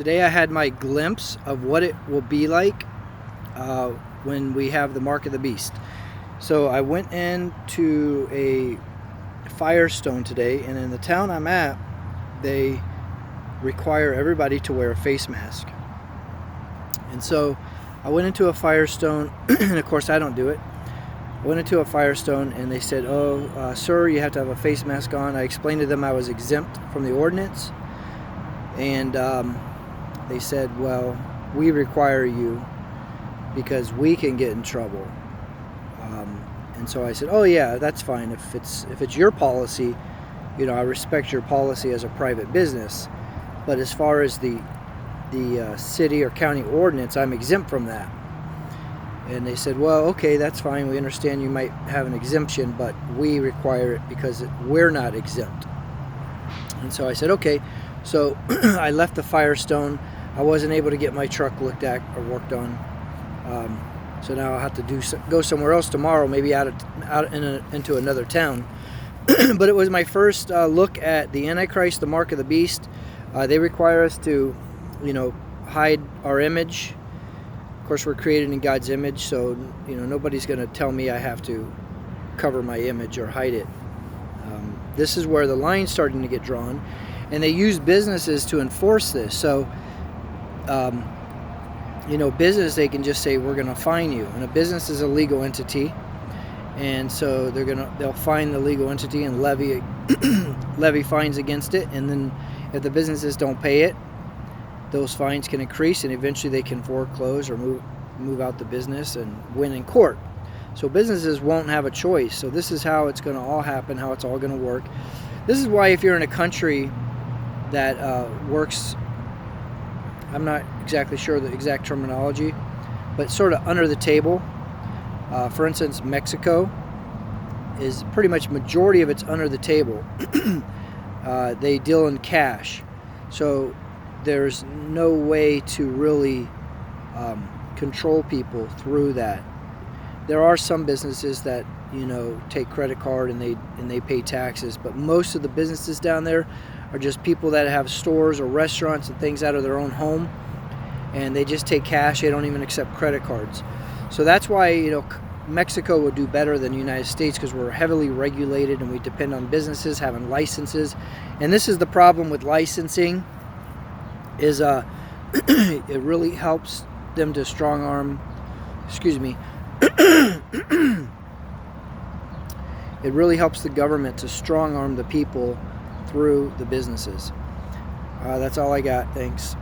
Today I had my glimpse of what it will be like when we have the Mark of the Beast. So I went into a Firestone today, and in the town I'm at, they require everybody to wear a face mask. And so I went into a Firestone, and of course I don't do it. I went into a Firestone and they said, sir, you have to have a face mask on. I explained to them I was exempt from the ordinance, and they said, well, we require you because we can get in trouble. And so I said, oh yeah, that's fine. If it's your policy, I respect your policy as a private business. But as far as the city or county ordinance, I'm exempt from that. And they said, well, okay, that's fine. We understand you might have an exemption, but we require it because we're not exempt. And so I said, okay. So I left the Firestone. I wasn't able to get my truck looked at or worked on. So now I'll have to go somewhere else tomorrow, maybe into another town. But it was my first look at the Antichrist, the Mark of the Beast. They require us to, hide our image. Of course, we're created in God's image, so nobody's going to tell me I have to cover my image or hide it. This is where the line's starting to get drawn, and they use businesses to enforce this. So, business, they can just say, we're going to fine you. And a business is a legal entity, and so they'll fine the legal entity and levy fines against it. And then if the businesses don't pay it, those fines can increase, and eventually they can foreclose or move out the business and win in court. So businesses won't have a choice. So this is how it's going to all happen, how it's all going to work. This is why if you're in a country that works, I'm not exactly sure the exact terminology, but sort of under the table. For instance, Mexico is pretty much majority of it's under the table. They deal in cash. So there's no way to really control people through that. There are some businesses that take credit card and they pay taxes, but most of the businesses down there are just people that have stores or restaurants and things out of their own home, and they just take cash. They don't even accept credit cards. So that's why Mexico would do better than the United States, because we're heavily regulated and we depend on businesses having licenses. And this is the problem with licensing, is it really helps them to strong arm, it really helps the government to strong arm the people through the businesses. That's all I got. Thanks.